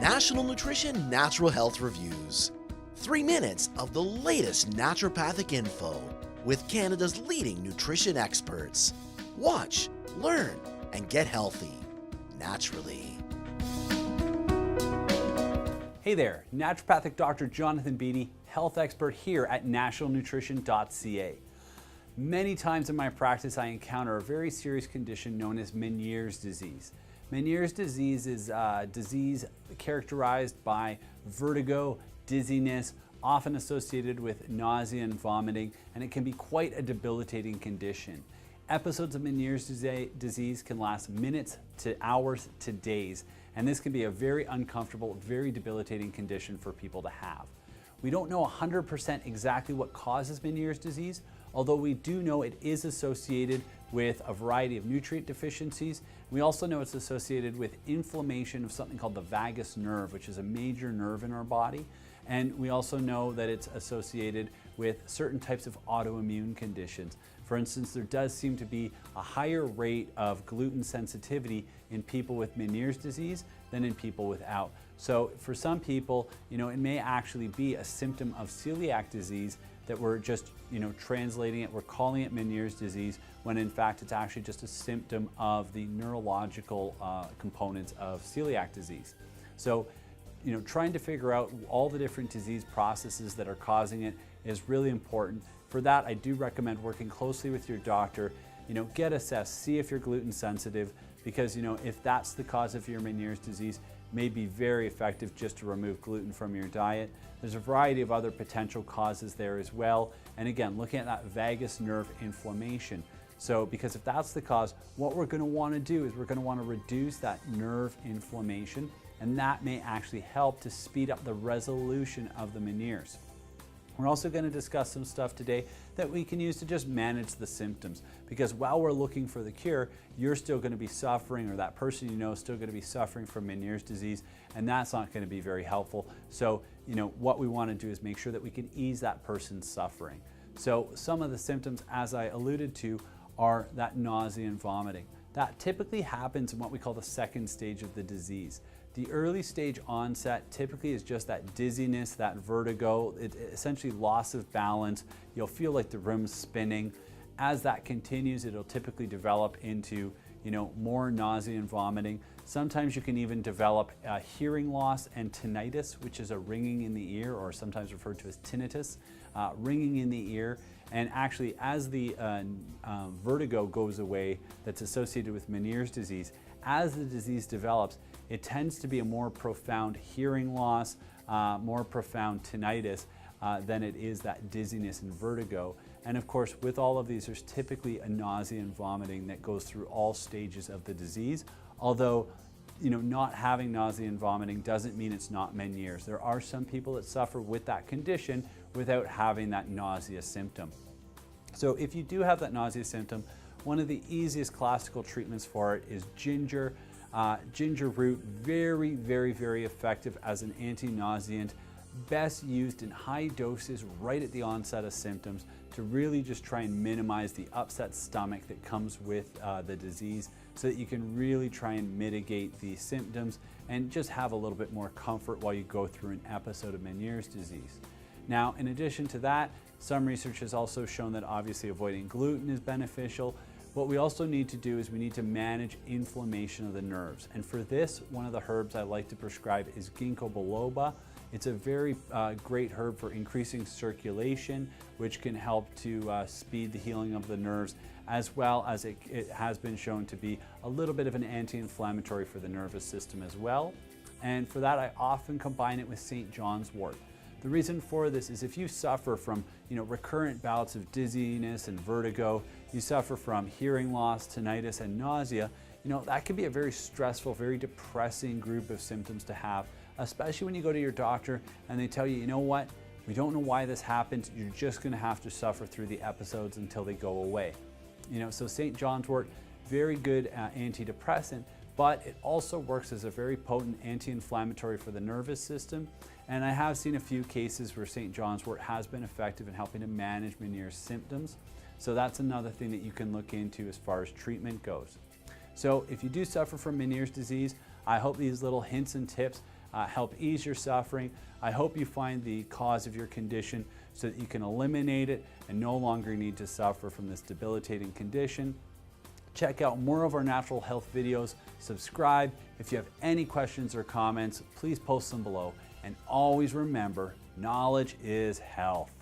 National Nutrition Natural Health Reviews. 3 minutes of the latest naturopathic info with Canada's leading nutrition experts. Watch, learn, and get healthy naturally. Hey there, Naturopathic Doctor Jonathan Beatty, health expert here at Nationalnutrition.ca. Many times in my practice I encounter a very serious condition known as Menieres Disease. Menieres Disease is a disease characterized by vertigo, dizziness, often associated with nausea and vomiting, and it can be quite a debilitating condition. Episodes of Meniere's disease can last minutes to hours to days, and this can be a very uncomfortable, very debilitating condition for people to have. We don't know 100% exactly what causes Meniere's disease, although we do know it is associated with a variety of nutrient deficiencies. We also know it's associated with inflammation of something called the vagus nerve, which is a major nerve in our body. And we also know that it's associated with certain types of autoimmune conditions. For instance, there does seem to be a higher rate of gluten sensitivity in people with Meniere's disease than in people without. So for some people, it may actually be a symptom of celiac disease that we're just, translating it, we're calling it Meniere's disease, when in fact it's actually just a symptom of the neurological components of celiac disease. So, trying to figure out all the different disease processes that are causing it is really important. For that, I do recommend working closely with your doctor, get assessed, see if you're gluten sensitive, because if that's the cause of your Meniere's disease, it may be very effective just to remove gluten from your diet. There's a variety of other potential causes there as well. And again, looking at that vagus nerve inflammation. So because if that's the cause, what we're going to want to do is we're going to want to reduce that nerve inflammation, and that may actually help to speed up the resolution of the Meniere's. We're also going to discuss some stuff today that we can use to just manage the symptoms, because while we're looking for the cure, you're still going to be suffering, or that person is still going to be suffering from Meniere's disease, and that's not going to be very helpful. So, what we want to do is make sure that we can ease that person's suffering. So some of the symptoms, as I alluded to, are that nausea and vomiting. That typically happens in what we call the second stage of the disease. The early stage onset typically is just that dizziness, that vertigo, essentially loss of balance. You'll feel like the room's spinning. As that continues, it'll typically develop into more nausea and vomiting. Sometimes you can even develop hearing loss and tinnitus, which is a ringing in the ear, or sometimes referred to as tinnitus, ringing in the ear. And actually, as the vertigo goes away that's associated with Meniere's disease, as the disease develops, it tends to be a more profound hearing loss, more profound tinnitus than it is that dizziness and vertigo. And of course, with all of these, there's typically a nausea and vomiting that goes through all stages of the disease. Although, not having nausea and vomiting doesn't mean it's not Meniere's. There are some people that suffer with that condition without having that nausea symptom. So if you do have that nausea symptom, one of the easiest classical treatments for it is ginger. Ginger root, very, very, very effective as an anti-nauseant, best used in high doses right at the onset of symptoms to really just try and minimize the upset stomach that comes with the disease, so that you can really try and mitigate the symptoms and just have a little bit more comfort while you go through an episode of Meniere's disease. Now, in addition to that, some research has also shown that obviously avoiding gluten is beneficial. What we also need to do is we need to manage inflammation of the nerves. And for this, one of the herbs I like to prescribe is ginkgo biloba. It's a very great herb for increasing circulation, which can help to speed the healing of the nerves, as well as it has been shown to be a little bit of an anti-inflammatory for the nervous system as well. And for that, I often combine it with St. John's wort. The reason for this is if you suffer from recurrent bouts of dizziness and vertigo, you suffer from hearing loss, tinnitus, and nausea, that can be a very stressful, very depressing group of symptoms to have, especially when you go to your doctor and they tell you, what, we don't know why this happened, you're just going to have to suffer through the episodes until they go away. So St. John's wort, very good antidepressant, but it also works as a very potent anti-inflammatory for the nervous system. And I have seen a few cases where St. John's wort has been effective in helping to manage Meniere's symptoms. So that's another thing that you can look into as far as treatment goes. So if you do suffer from Meniere's disease, I hope these little hints and tips help ease your suffering. I hope you find the cause of your condition so that you can eliminate it and no longer need to suffer from this debilitating condition. Check out more of our natural health videos, subscribe. If you have any questions or comments, please post them below. And always remember, knowledge is health.